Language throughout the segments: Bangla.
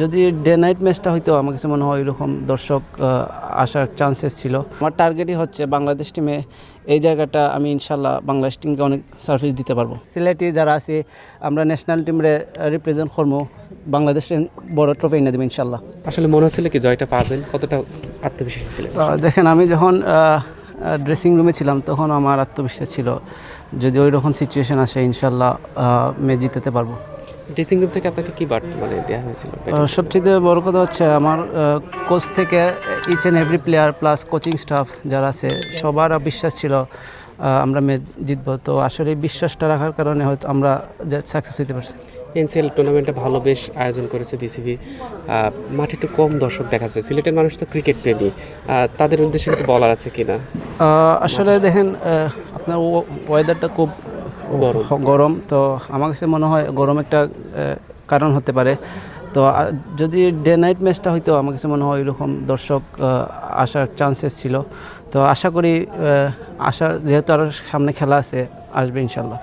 যদি ডে নাইট ম্যাচটা হয়তো আমার কাছে মনে হয় এরকম দর্শক আসার চান্সেস ছিল। আমার টার্গেটই হচ্ছে বাংলাদেশ টিমে এই জায়গাটা আমি ইনশাল্লাহ বাংলাদেশ টিমকে অনেক সার্ভিস দিতে পারবো। সিলেটি যারা আছে আমরা ন্যাশনাল টিমে রিপ্রেজেন্ট করবো, বাংলাদেশের বড় ট্রফি এনে দেবো ইনশাল্লাহ। আসলে মনে হচ্ছিল কি জয়টা পাবেন, কতটা আত্মবিশ্বাসী ছিলেন? দেখেন আমি যখন ড্রেসিং রুমে ছিলাম তখন আমার আত্মবিশ্বাস ছিল যদি ওই রকম সিচুয়েশন আসে ইনশাল্লাহ ম্যাচ জিতাতে পারবো। ড্রেসিং রুম থেকে আপনাকে কি বার্তা দেওয়া হয়েছিল? সবচেয়ে বড় কথা হচ্ছে আমার কোচ থেকে each and every player plus coaching staff যারা আছে সবার বিশ্বাস ছিল আমরা ম্যাচ জিতবো। তো আসলে এই বিশ্বাসটা রাখার কারণে হয়তো আমরা সাকসেস হতে পারছি। এনসিএল টুর্নামেন্টটা ভালো বেশ আয়োজন করেছে বিসিবি। মাঠে একটু কম দর্শক দেখাচ্ছে, সিলেটের মানুষ তো ক্রিকেট প্রেমী, তাদের উদ্দেশ্যে কিছু বলার আছে কিনা? আসলে দেখেন আপনার ওয়েদারটা খুব গরম, তো আমার কাছে মনে হয় গরম একটা কারণ হতে পারে। তো যদি ডে নাইট ম্যাচটা হয়তো আমার কাছে মনে হয় এরকম দর্শক আসার চান্সেস ছিল। তো আশা করি যেহেতু আরও সামনে খেলা আছে আসবে ইনশাল্লাহ।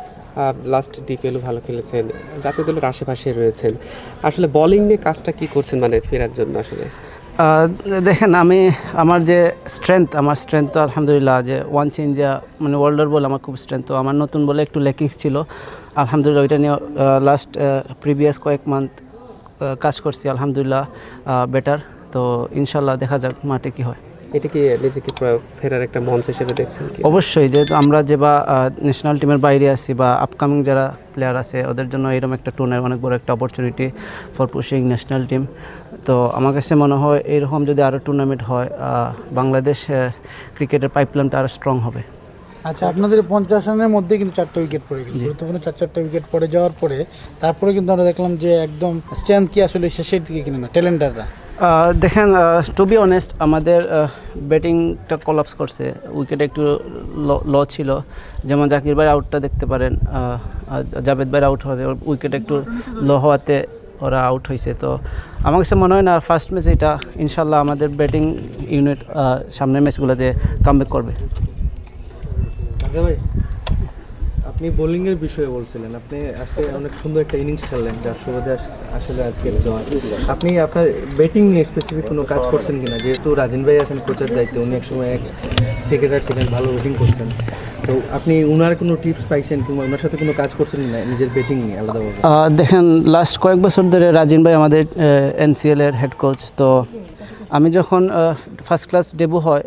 লাস্ট ডিপিএলও ভালো খেলেছেন, জাতীয় দলের আশেপাশে রয়েছেন, আসলে বোলিং নিয়ে কাজটা কি করছেন মানে ফেরার জন্য? আসলে দেখেন আমার যে আমার স্ট্রেংথ তো আলহামদুলিল্লাহ যে ওয়ান চেঞ্জ মানে ওয়ার্ল্ডার বল আমার খুব স্ট্রেংথ। তো আমার নতুন বলে একটু ল্যাকিংস ছিল, আলহামদুলিল্লাহ ওইটা নিয়ে লাস্ট প্রিভিয়াস কয়েক মান্থ কাজ করছি, আলহামদুলিল্লাহ বেটার। তো ইনশাল্লাহ দেখা যাক মাঠে কী হয়। এটা কি নিজেকে ফেরার একটা মঞ্চ হিসেবে দেখছেন? অবশ্যই, যেহেতু আমরা যে বা ন্যাশনাল টিমের বাইরে আছি বা আপকামিং যারা প্লেয়ার আছে ওদের জন্য এরকম একটা টুর্নামেন্ট অনেক বড় একটা opportunity for pushing national team. তো আমার কাছে মনে হয় এরকম যদি আরও টুর্নামেন্ট হয় বাংলাদেশ ক্রিকেটের পাইপলাইনটা আরও স্ট্রং হবে। আচ্ছা, আপনাদের 50 রানের মধ্যে কিন্তু 4টা উইকেট পড়ে গেল, গুরুত্বপূর্ণ 4টা উইকেট পড়ে যাওয়ার পরে তারপরে কিন্তু আমরা দেখলাম যে একদম স্ট্রেংথ কি আসলে শেষের দিকে কিনা না ট্যালেন্টাররা। দেখেন টু বি অনেস্ট আমাদের ব্যাটিংটা কলাপস করছে, উইকেট একটু ল ছিল। যেমন জাকির ভাই আউটটা দেখতে পারেন, জাভেদ ভাই আউট হওয়াতে উইকেট একটু লো হওয়াতে ওরা আউট হয়েছে। তো আমার কাছে মনে হয় না ফার্স্ট ম্যাচ এটা ইনশাল্লাহ আমাদের ব্যাটিং ইউনিট সামনের ম্যাচগুলোতে কামব্যাক করবে। আচ্ছা ভাই, আপনি বোলিংয়ের বিষয়ে বলছিলেন, আপনি আজকে অনেক সুন্দর একটা ইনিংস খেললেন যার সুবাদে আসলে আজকের জয়। আপনি আপনার ব্যাটিং নিয়ে স্পেসিফিক কোনো কাজ করছেন কিনা? যেহেতু রাজিন ভাই আছেন কোচের দায়িত্বে, উনি একসময় ক্রিকেটার ছিলেন, ভালো ব্যাটিং করছেন, তো আপনি উনার কোনো টিপস পাইছেন কিংবা ওনার সাথে কোনো কাজ করছেন না নিজের ব্যাটিং নিয়ে আলাদাভাবে? দেখেন লাস্ট কয়েক বছর ধরে রাজিন ভাই আমাদের এনসিএলের হেড কোচ। তো আমি যখন ফার্স্ট ক্লাস ডেবু হয়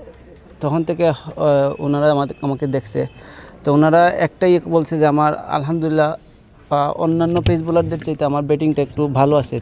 তখন থেকে ওনারা আমাকে দেখছে। তো ওনারা একটাই বলছে যে আমার আলহামদুলিল্লাহ অন্যান্য পেস বোলারদের চাইতে আমার ব্যাটিংটা একটু ভালো আছে।